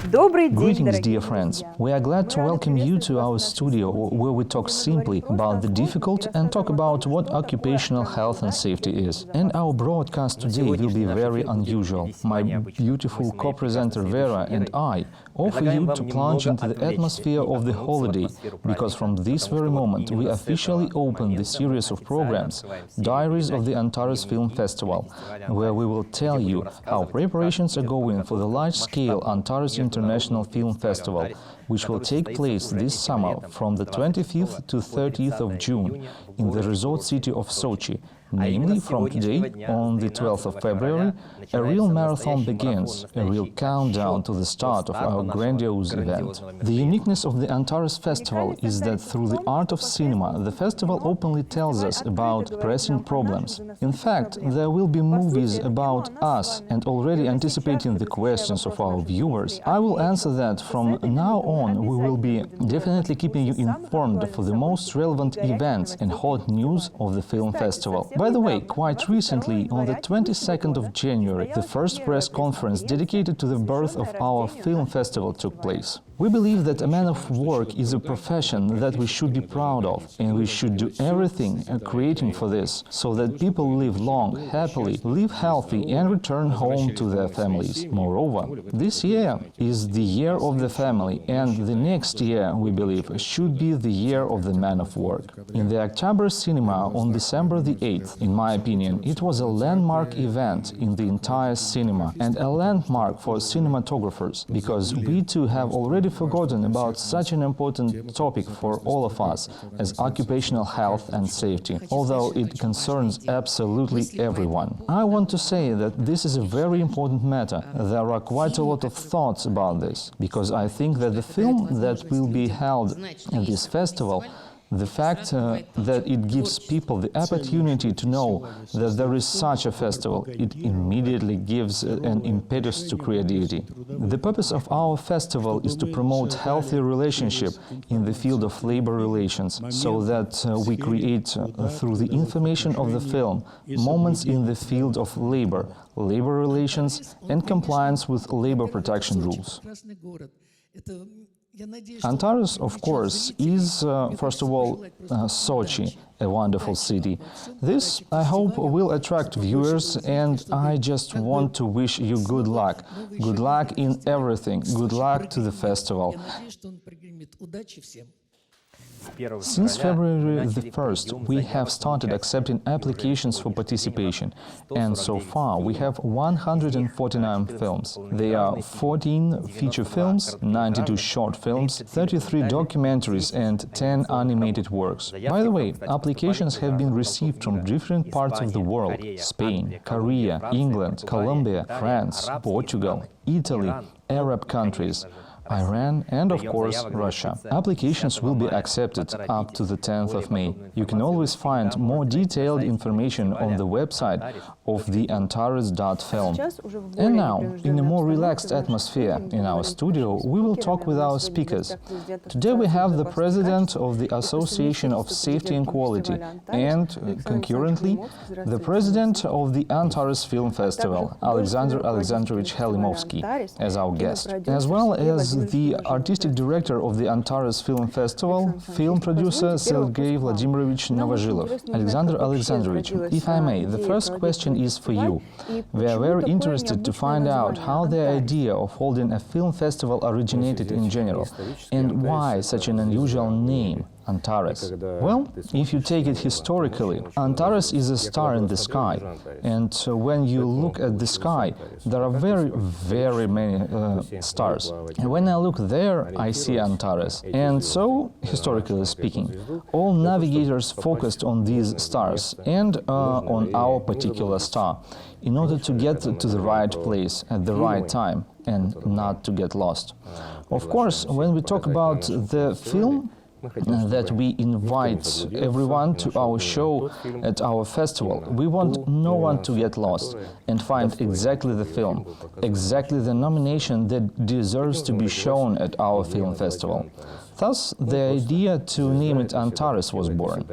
Greetings, dear friends. We are glad to welcome you to our studio, where we talk simply about the difficult and talk about what occupational health and safety is. And our broadcast today will be very unusual. My beautiful co-presenter Vera and I offer you to plunge into the atmosphere of the holiday, because from this very moment we officially open the series of programs, Diaries of the Antares Film Festival, where we will tell you how preparations are going for the large-scale Antares International Film Festival, which will take place this summer from the 25th to 30th of June in the resort city of Sochi. Namely, from today, on the 12th of February, a real marathon begins, a real countdown to the start of our grandiose event. The uniqueness of the Antares Festival is that through the art of cinema, the festival openly tells us about pressing problems. In fact, there will be movies about us, and already anticipating the questions of our viewers, I will answer that from now on we will be definitely keeping you informed for the most relevant events and hot news of the film festival. By the way, quite recently, on the 22nd of January, the first press conference dedicated to the birth of our film festival took place. We believe that a man of work is a profession that we should be proud of, and we should do everything creating for this, so that people live long, happily, live healthy and return home to their families. Moreover, this year is the year of the family, and the next year, we believe, should be the year of the man of work. In the October cinema on December the 8th, in my opinion, it was a landmark event in the entire cinema and a landmark for cinematographers, because we too have already forgotten about such an important topic for all of us as occupational health and safety, although it concerns absolutely everyone. I want to say that this is a very important matter. There are quite a lot of thoughts about this, because I think that the film that will be held at this festival, the fact that it gives people the opportunity to know that there is such a festival, it immediately gives an impetus to creativity. The purpose of our festival is to promote healthy relationship in the field of labor relations, so that we create, through the information of the film, moments in the field of labor relations and compliance with labor protection rules. Antares, of course, is, first of all, Sochi, a wonderful city. This, I hope, will attract viewers, and I just want to wish you good luck. Good luck in everything. Good luck to the festival. Since February the 1st, we have started accepting applications for participation, and so far we have 149 films. They are 14 feature films, 92 short films, 33 documentaries and 10 animated works. By the way, applications have been received from different parts of the world: Spain, Korea, England, Colombia, France, Portugal, Italy, Arab countries, Iran and, of course, Russia. Applications will be accepted up to the 10th of May. You can always find more detailed information on the website of the Antares.film. And now, in a more relaxed atmosphere in our studio, we will talk with our speakers. Today we have the president of the Association of Safety and Quality and, concurrently, the president of the Antares Film Festival, Alexander Khalimovsky, as our guest, as well as the artistic director of the Antares Film Festival, film producer Sergei Vladimirovich Novozhilov. Alexander Alexandrovich, if I may, the first question is for you. We are very interested to find out how the idea of holding a film festival originated in general, and why such an unusual name, Antares. Well, if you take it historically, Antares is a star in the sky, and when you look at the sky, there are very many stars. And when I look there, I see Antares. And so, historically speaking, all navigators focused on these stars and on our particular star, in order to get to the right place at the right time and not to get lost. Of course, when we talk about the film that we invite everyone to our show at our festival, we want no one to get lost and find exactly the film, exactly the nomination that deserves to be shown at our film festival. Thus, the idea to name it Antares was born.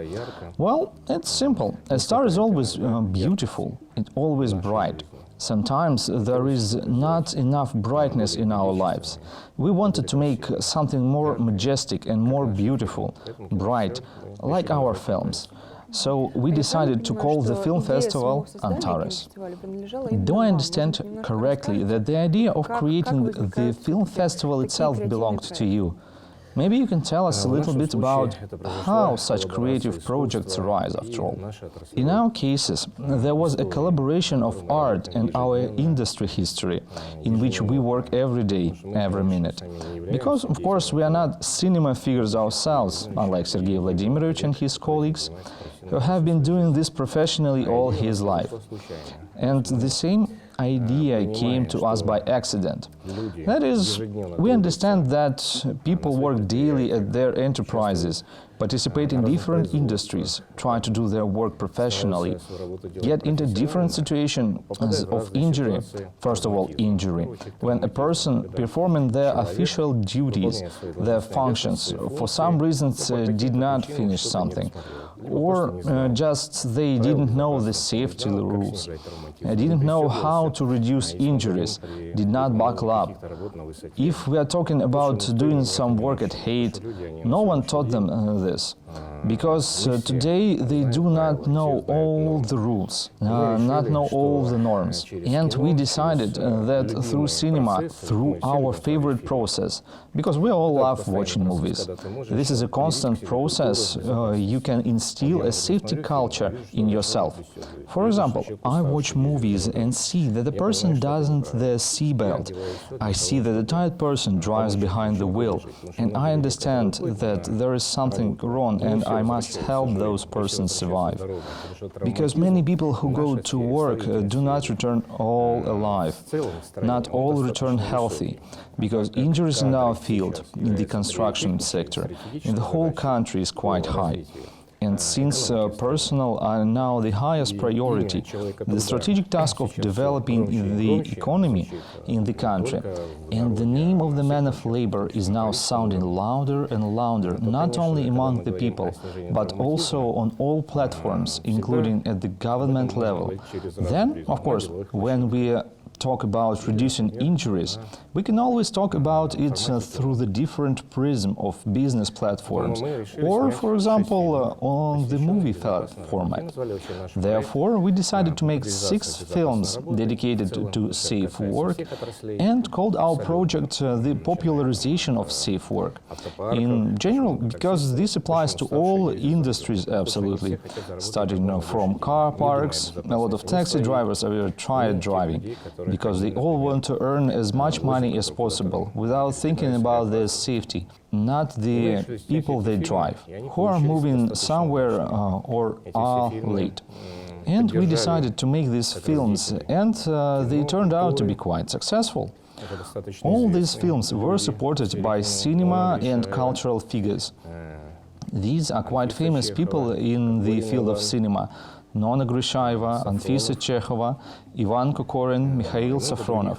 Well, it's simple. A star is always beautiful, it's always bright. Sometimes there is not enough brightness in our lives. We wanted to make something more majestic and more beautiful, bright, like our films. So we decided to call the film festival Antares. Do I understand correctly that the idea of creating the film festival itself belonged to you? Maybe you can tell us a little bit about how such creative projects arise, after all. In our cases, there was a collaboration of art and our industry history, in which we work every day, every minute. Because, of course, we are not cinema figures ourselves, unlike Sergei Vladimirovich and his colleagues, who have been doing this professionally all his life. And the same idea came to us by accident. That is, we understand that people work daily at their enterprises, participate in different industries, try to do their work professionally, get into different situations of injury. First of all, injury. When a person performing their official duties, their functions, for some reasons did not finish something, or just they didn't know the safety rules, didn't know how to reduce injuries, did not buckle up. If we are talking about doing some work at height, no one taught them this. Because today they do not know all the rules, not know all the norms. And we decided that through cinema, through our favorite process, because we all love watching movies, this is a constant process, you can instill a safety culture in yourself. For example, I watch movies and see that the person doesn't the seatbelt. I see that a tired person drives behind the wheel, and I understand that there is something wrong and I must help those persons survive. Because many people who go to work do not return all alive, not all return healthy, because injuries in our field, in the construction sector, in the whole country is quite high. And since personnel are now the highest priority, the strategic task of developing the economy in the country, and the name of the man of labor is now sounding louder and louder, not only among the people, but also on all platforms, including at the government level. Then, of course, when we talk about reducing injuries, we can always talk about it through the different prism of business platforms, or, for example, on the movie format. Therefore, we decided to make 6 films dedicated to safe work and called our project the popularization of safe work. In general, because this applies to all industries absolutely, starting from car parks, a lot of taxi drivers have tried driving, because they all want to earn as much money as possible without thinking about their safety, not the people they drive, who are moving somewhere or are late. And we decided to make these films, and they turned out to be quite successful. All these films were supported by cinema and cultural figures. These are quite famous people in the field of cinema: Nona Grishayeva, Anfisa Chekhova, Ivan Kokorin, Mikhail Safronov,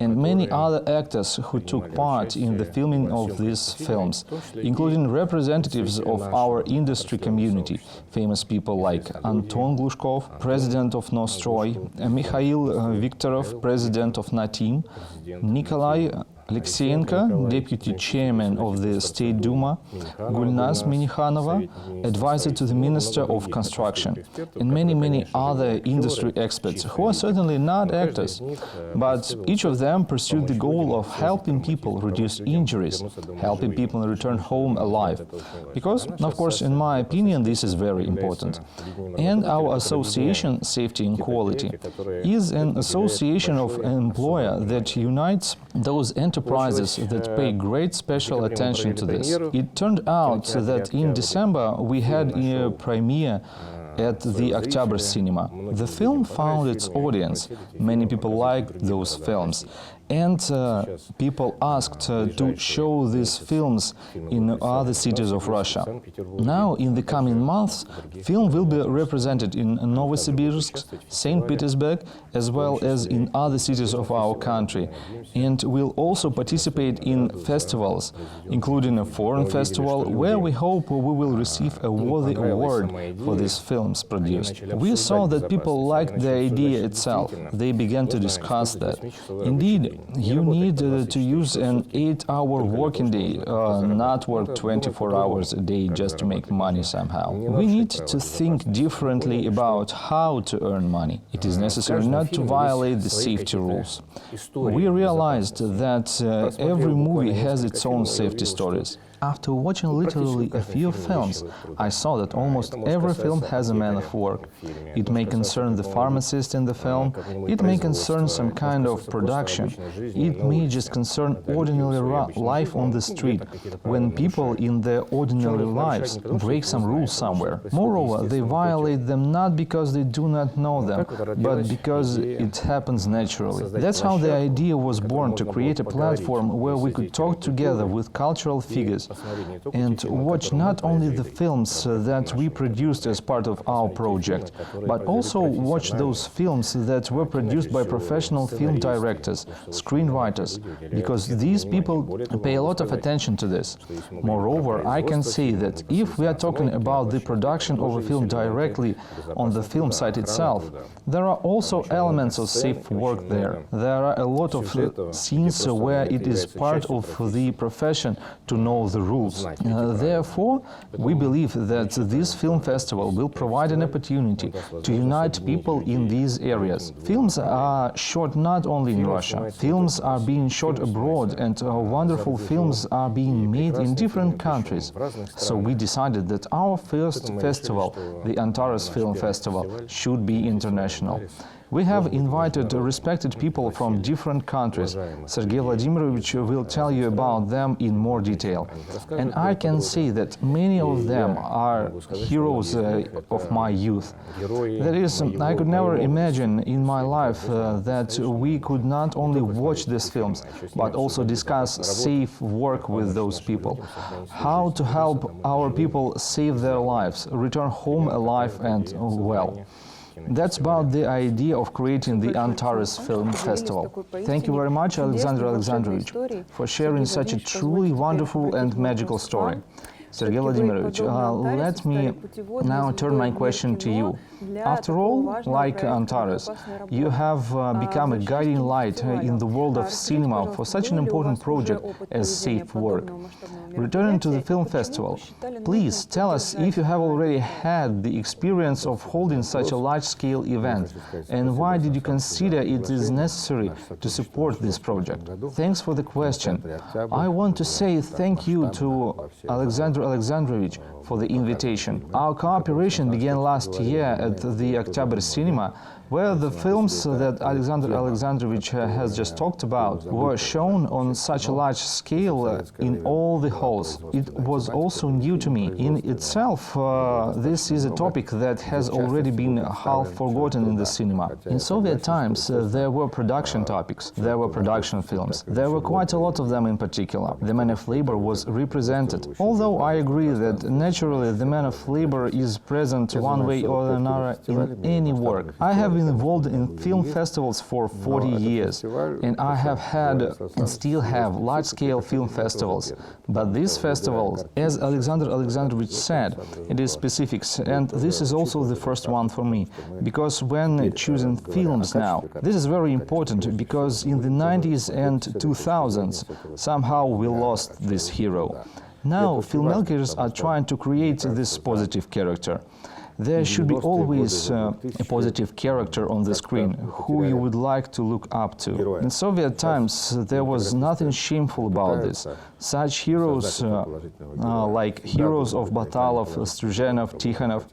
and many other actors who took part in the filming of these films, including representatives of our industry community, famous people like Anton Glushkov, president of Nostroy, Mikhail Viktorov, president of Natim, Nikolai Alexeyenko, deputy chairman of the State Duma, Gulnaz Minikhanova, advisor to the Minister of Construction, and many other industry experts who are certainly not actors, but each of them pursued the goal of helping people reduce injuries, helping people return home alive. Because, of course, in my opinion, this is very important. And our association, Safety and Quality, is an association of an employer that unites those enterprises that pay great special attention to this. It turned out that in December we had a premiere at the October cinema. The film found its audience. Many people liked those films. And people asked to show these films in other cities of Russia. Now, in the coming months, film will be represented in Novosibirsk, St. Petersburg, as well as in other cities of our country, and will also participate in festivals, including a foreign festival, where we hope we will receive a worthy award for these films produced. We saw that people liked the idea itself. They began to discuss that. Indeed, you need to use an 8-hour working day, not work 24 hours a day just to make money somehow. We need to think differently about how to earn money. It is necessary not to violate the safety rules. We realized that every movie has its own safety stories. After watching literally a few films, I saw that almost every film has a man of work. It may concern the pharmacist in the film, it may concern some kind of production, it may just concern ordinary life on the street, when people in their ordinary lives break some rules somewhere. Moreover, they violate them not because they do not know them, but because it happens naturally. That's how the idea was born, to create a platform where we could talk together with cultural figures and watch not only the films that we produced as part of our project, but also watch those films that were produced by professional film directors, screenwriters, because these people pay a lot of attention to this. Moreover, I can say that if we are talking about the production of a film directly on the film site itself, there are also elements of safe work there. There are a lot of scenes where it is part of the profession to know the rules. Therefore, we believe that this film festival will provide an opportunity to unite people in these areas. Films are shot not only in Russia. Films are being shot abroad, and wonderful films are being made in different countries. So we decided that our first festival, the Antares Film Festival, should be international. We have invited respected people from different countries. Sergei Vladimirovich will tell you about them in more detail. And I can say that many of them are heroes of my youth. That is, I could never imagine in my life that we could not only watch these films, but also discuss safe work with those people. How to help our people save their lives, return home alive and well. That's about the idea of creating the Antares Film Festival. Thank you very much, Alexander Alexandrovich, for sharing such a truly wonderful and magical story. Sergei Vladimirovich, let me now turn my question to you. After all, like Antares, you have become a guiding light in the world of cinema for such an important project as safe work. Returning to the film festival, please tell us if you have already had the experience of holding such a large-scale event, and why did you consider it is necessary to support this project? Thanks for the question. I want to say thank you to Alexander Alexandrovich for the invitation. Our cooperation began last year at the October Cinema, where the films that Alexander Alexandrovich has just talked about were shown on such a large scale in all the halls. It was also new to me. In itself, this is a topic that has already been half forgotten in the cinema. In Soviet times, there were production topics, there were production films. There were quite a lot of them in particular. The man of labor was represented. Although I agree that naturally the man of labor is present one way or another in any work. I have been involved in film festivals for 40 years, and I have had and still have large-scale film festivals. But these festivals, as Alexander Alexandrovich said, it is specific, and this is also the first one for me, because when choosing films now, this is very important, because in the 90s and 2000s, somehow we lost this hero. Now, filmmakers are trying to create this positive character. There should be always a positive character on the screen, who you would like to look up to. In Soviet times, there was nothing shameful about this. Such heroes, like heroes of Batalov, Struzenov, Tikhonov,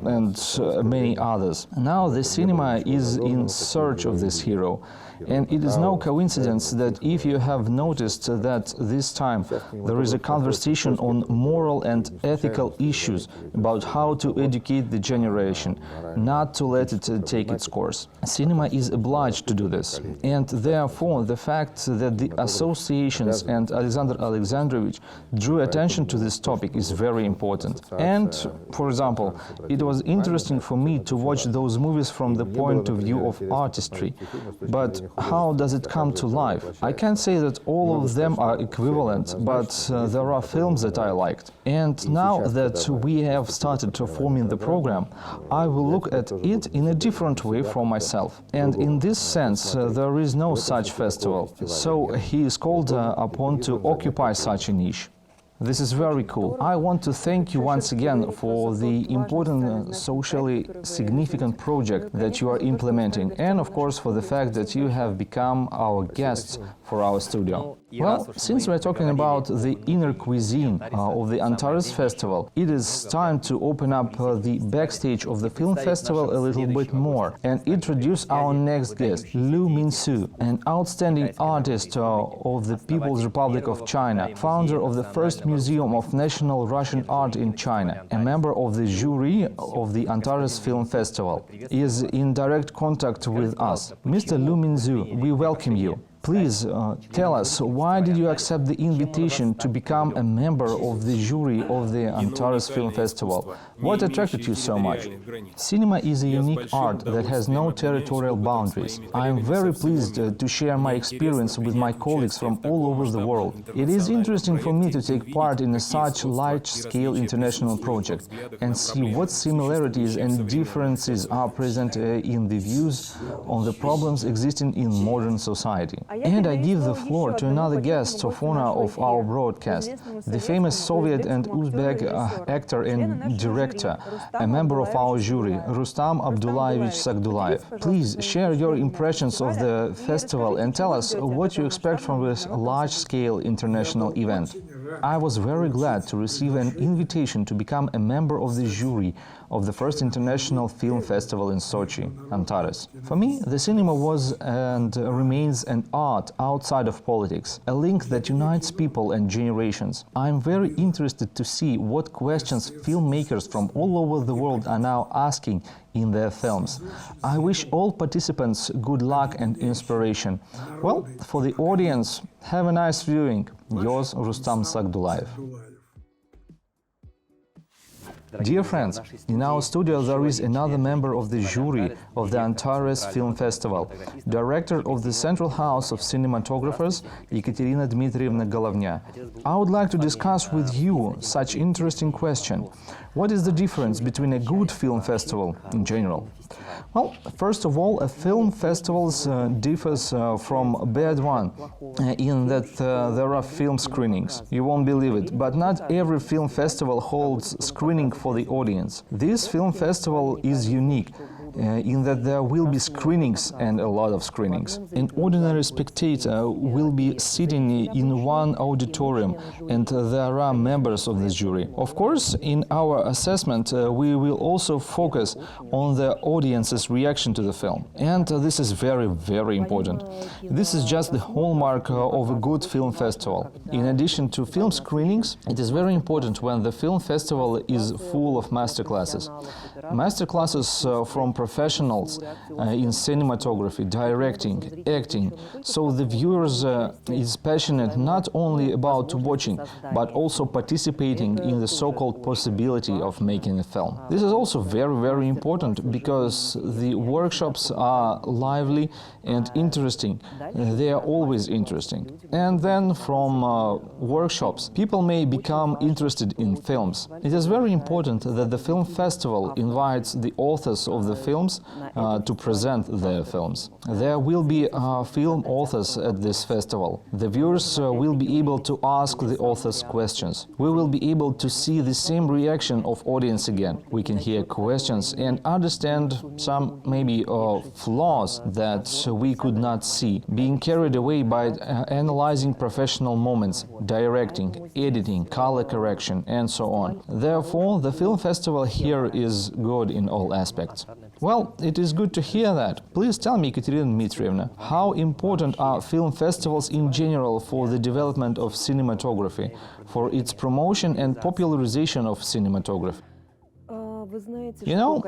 and many others. Now the cinema is in search of this hero. And it is no coincidence that if you have noticed that this time there is a conversation on moral and ethical issues about how to educate the generation, not to let it take its course. Cinema is obliged to do this, and therefore the fact that the associations and Alexander Alexandrovich drew attention to this topic is very important. And, for example, it was interesting for me to watch those movies from the point of view of artistry. But how does it come to life? I can't say that all of them are equivalent, but there are films that I liked. And now that we have started forming the program, I will look at it in a different way from myself. And in this sense, there is no such festival. So he is called upon to occupy such a niche. This is very cool. I want to thank you once again for the important socially significant project that you are implementing, and of course for the fact that you have become our guests for our studio. Well, since we're talking about the inner cuisine of the Antares Festival, it is time to open up the backstage of the film festival a little bit more and introduce our next guest, Lu Minsu, an outstanding artist of the People's Republic of China, founder of the first Museum of National Russian Art in China, a member of the jury of the Antares Film Festival, is in direct contact with us. Mr. Lu Minsu, we welcome you. Please tell us, why did you accept the invitation to become a member of the jury of the Antares Film Festival? What attracted you so much? Cinema is a unique art that has no territorial boundaries. I am very pleased to share my experience with my colleagues from all over the world. It is interesting for me to take part in such large-scale international project and see what similarities and differences are present in the views on the problems existing in modern society. And I give the floor to another guest of honor of our broadcast, the famous Soviet and Uzbek actor and director, a member of our jury, Rustam Abdullayevich Sagdullayev. Please share your impressions of the festival and tell us what you expect from this large-scale international event. I was very glad to receive an invitation to become a member of the jury of the first international film festival in Sochi, Antares. For me, the cinema was and remains an art outside of politics, a link that unites people and generations. I am very interested to see what questions filmmakers from all over the world are now asking in their films. I wish all participants good luck and inspiration. Well, for the audience, have a nice viewing. Yours, Rustam Sagdullayev. Dear friends, in our studio there is another member of the jury of the Antares Film Festival, director of the Central House of Cinematographers, Ekaterina Dmitrievna Golovnya. I would like to discuss with you such interesting question. What is the difference between a good film festival in general? Well, first of all, a film festival differs from a bad one in that there are film screenings. You won't believe it, but not every film festival holds screening for the audience. This film festival is unique in that there will be screenings and a lot of screenings. An ordinary spectator will be sitting in one auditorium and there are members of the jury. Of course, in our assessment we will also focus on the audience's reaction to the film. And this is very, very important. This is just the hallmark of a good film festival. In addition to film screenings, it is very important when the film festival is full of masterclasses. Masterclasses from professionals in cinematography, directing, acting, so the viewers is passionate not only about watching, but also participating in the so-called possibility of making a film. This is also very, very important because the workshops are lively and interesting. They are always interesting. And then from workshops, people may become interested in films. It is very important that the film festival invites the authors of the films to present their films. There will be film authors at this festival. The viewers will be able to ask the authors questions. We will be able to see the same reaction of audience again. We can hear questions and understand some maybe flaws that we could not see, being carried away by analyzing professional moments, directing, editing, color correction, and so on. Therefore, the film festival here is good in all aspects. Well, it is good to hear that. Please tell me, Ekaterina Dmitrievna, how important are film festivals in general for the development of cinematography, for its promotion and popularization of cinematography? You know,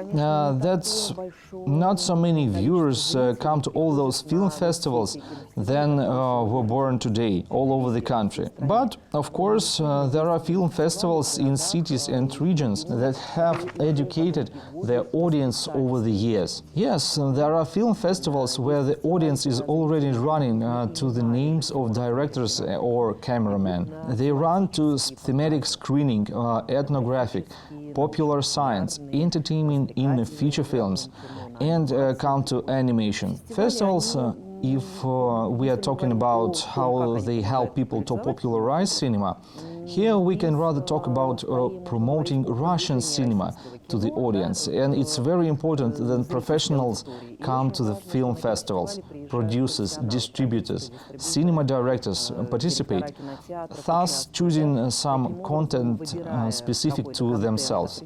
that's not so many viewers come to all those film festivals than were born today all over the country. But, of course, there are film festivals in cities and regions that have educated their audience over the years. Yes, there are film festivals where the audience is already running to the names of directors or cameramen. They run to thematic screening, ethnographic, popular science, entertainment in feature films, and come to animation. Festivals, if we are talking about how they help people to popularize cinema, here we can rather talk about promoting Russian cinema to the audience, and it's very important that professionals come to the film festivals. Producers, distributors, cinema directors participate, thus choosing some content specific to themselves.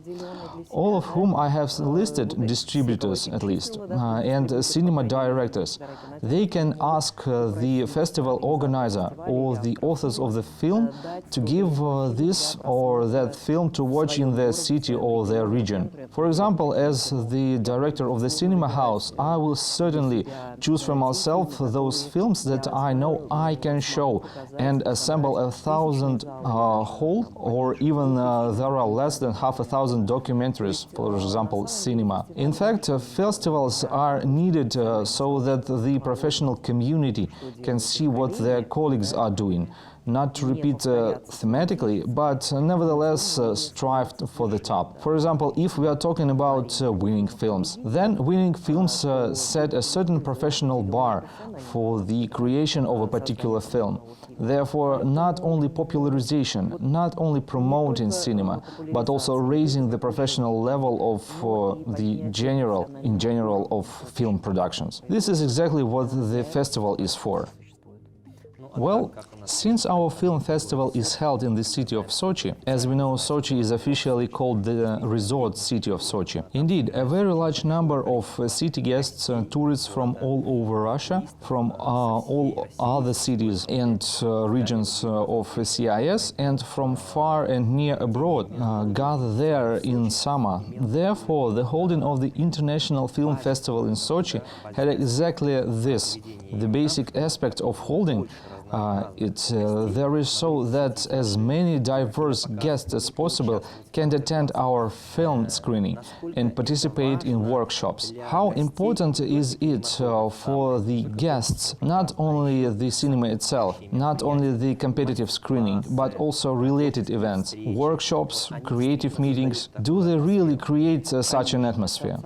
All of whom I have listed, distributors at least, and cinema directors. They can ask the festival organizer or the authors of the film to give this or that film to watch in their city or their region. For example, as the director of the cinema house, I will certainly choose for myself those films that I know I can show and assemble 1,000 whole, or even there are less than half a thousand documentaries, for example, cinema. In fact, festivals are needed so that the professional community can see what their colleagues are doing. Not to repeat thematically, but nevertheless strive for the top. For example, if we are talking about winning films, then winning films set a certain professional bar for the creation of a particular film. Therefore, not only popularization, not only promoting cinema, but also raising the professional level of in general of film productions. This is exactly what the festival is for. Well, since our film festival is held in the city of Sochi, as we know, Sochi is officially called the resort city of Sochi. Indeed, a very large number of city guests and tourists from all over Russia, from all other cities and regions of CIS, and from far and near abroad gather there in summer. Therefore, the holding of the International Film Festival in Sochi had exactly this, the basic aspect of holding there is so that as many diverse guests as possible can attend our film screening and participate in workshops. How important is it for the guests, not only the cinema itself, not only the competitive screening, but also related events, workshops, creative meetings? Do they really create such an atmosphere?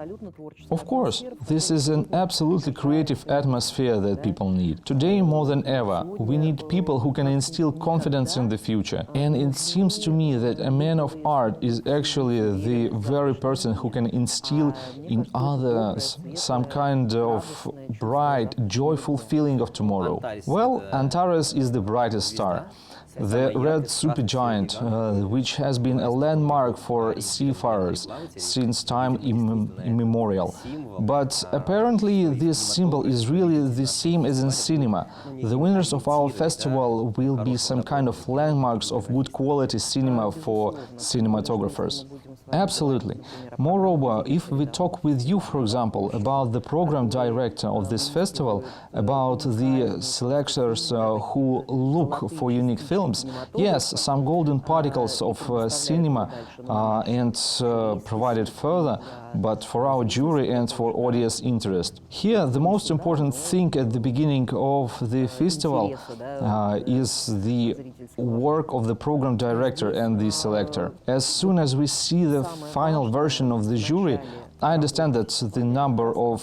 Of course, this is an absolutely creative atmosphere that people need. Today, more than ever, we need people who can instill confidence in the future. And it seems to me that a man of art is actually the very person who can instill in others some kind of bright, joyful feeling of tomorrow. Well, Antares is the brightest star. The red supergiant, which has been a landmark for seafarers since time immemorial. But apparently this symbol is really the same as in cinema. The winners of our festival will be some kind of landmarks of good quality cinema for cinematographers. Absolutely. Moreover, if we talk with you, for example, about the program director of this festival, about the selectors who look for unique films, yes, some golden particles of cinema and provided further, but for our jury and for audience interest. Here, the most important thing at the beginning of the festival is the work of the program director and the selector. As soon as we see the final version of the jury, I understand that the number of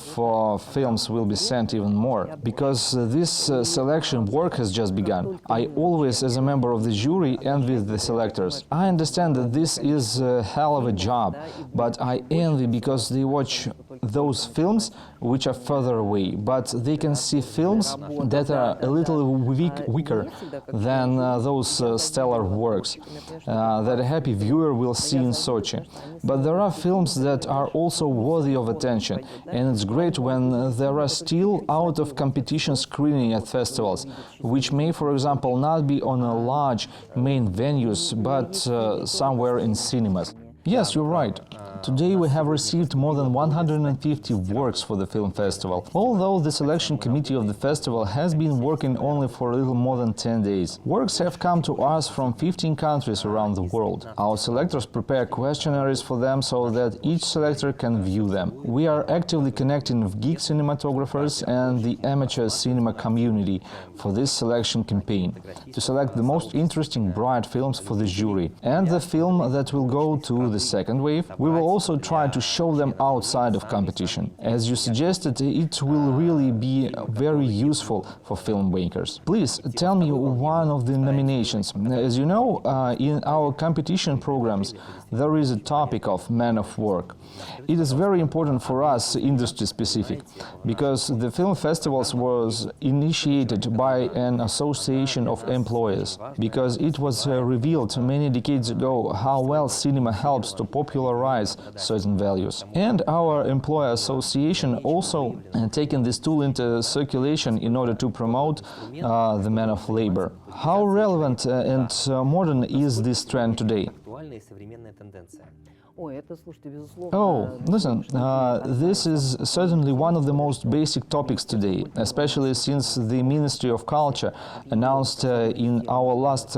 films will be sent even more, because this selection work has just begun. I always, as a member of the jury, envy the selectors. I understand that this is a hell of a job, but I envy because they watch those films which are further away, but they can see films that are a little weaker than those stellar works that a happy viewer will see in Sochi. But there are films that are also worthy of attention, and it's great when there are still out of competition screening at festivals, which may, for example, not be on a large main venues, but somewhere in cinemas. Yes, you're right. Today we have received more than 150 works for the film festival, although the selection committee of the festival has been working only for a little more than 10 days. Works have come to us from 15 countries around the world. Our selectors prepare questionnaires for them so that each selector can view them. We are actively connecting with geek cinematographers and the amateur cinema community for this selection campaign, to select the most interesting bright films for the jury. And the film that will go to the second wave, we will also try to show them outside of competition. As you suggested, it will really be very useful for filmmakers. Please tell me one of the nominations. As you know, in our competition programs, there is a topic of man of work. It is very important for us, industry specific, because the film festivals was initiated by an association of employers, because it was revealed many decades ago how well cinema helps to popularize certain values. And our employer association also taken this tool into circulation in order to promote the man of labor. How relevant and modern is this trend today? Oh, listen, this is certainly one of the most basic topics today, especially since the Ministry of Culture announced in our last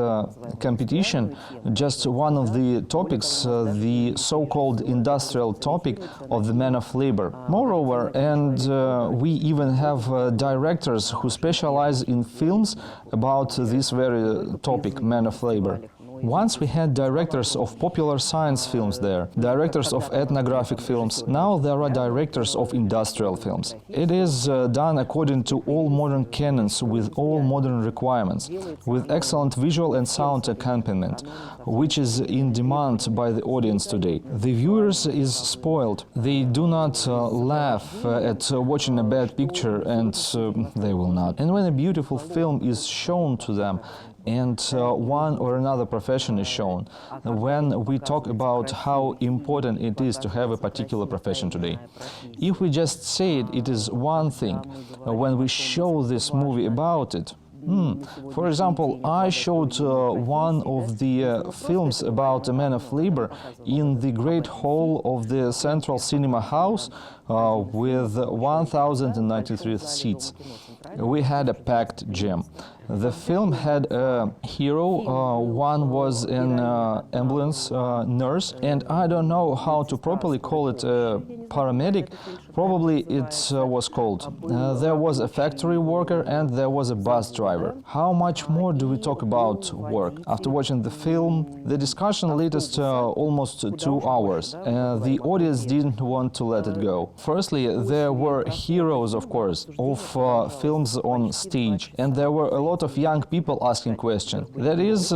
competition just one of the topics, the so-called industrial topic of the man of labor. Moreover, and we even have directors who specialize in films about this very topic, man of labor. Once we had directors of popular science films there, directors of ethnographic films, now there are directors of industrial films. It is done according to all modern canons with all modern requirements, with excellent visual and sound accompaniment, which is in demand by the audience today. The viewers is spoiled. They do not laugh at watching a bad picture, and they will not. And when a beautiful film is shown to them, and one or another profession is shown, when we talk about how important it is to have a particular profession today. If we just say it, it is one thing. When we show this movie about it, for example, I showed one of the films about a man of labor in the great hall of the Central Cinema House with 1,093 seats. We had a packed gym. The film had a hero, one was an ambulance nurse, and I don't know how to properly call it a paramedic, probably it was called. There was a factory worker and there was a bus driver. How much more do we talk about work? After watching the film, the discussion lasted almost 2 hours. The audience didn't want to let it go. Firstly, there were heroes, of course, of films on stage, and there were a lot of young people asking questions. That is,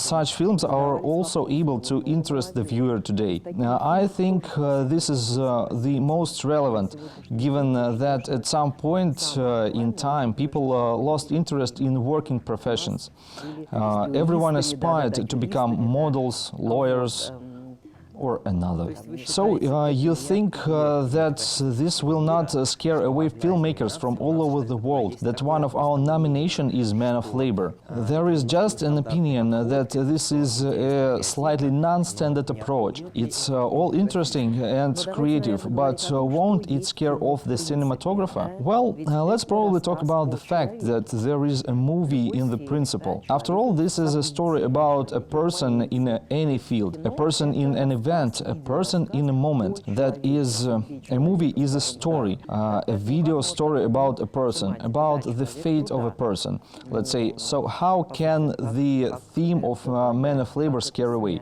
such films are also able to interest the viewer today. I think this is the most relevant, given that at some point in time people lost interest in working professions. Everyone aspired to become models, lawyers, or another. So you think that this will not scare away filmmakers from all over the world, that one of our nominations is Man of Labor? There is just an opinion that this is a slightly non-standard approach. It's all interesting and creative, but won't it scare off the cinematographer? Well, let's probably talk about the fact that there is a movie in the principle. After all, this is a story about a person in any field, a person in an event, a person in a moment. That is, a movie is a story, a video story about a person, about the fate of a person, let's say. So how can the theme of Man of Labor scare away?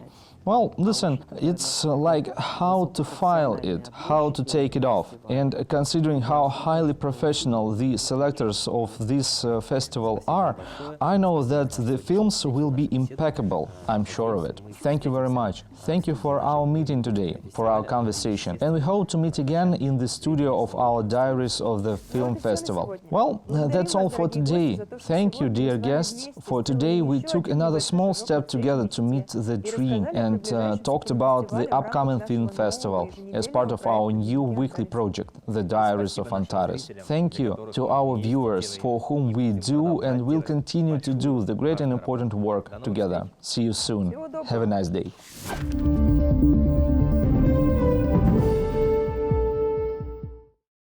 Well, listen, it's like how to file it, how to take it off. And considering how highly professional the selectors of this festival are, I know that the films will be impeccable. I'm sure of it. Thank you very much. Thank you for our meeting today, for our conversation. And we hope to meet again in the studio of our Diaries of the Film Festival. Well, that's all for today. Thank you, dear guests. For today, we took another small step together to meet the dream and talked about the upcoming film festival as part of our new weekly project, The Diaries of Antares. Thank you to our viewers for whom we do and will continue to do the great and important work together. See you soon. Have a nice day.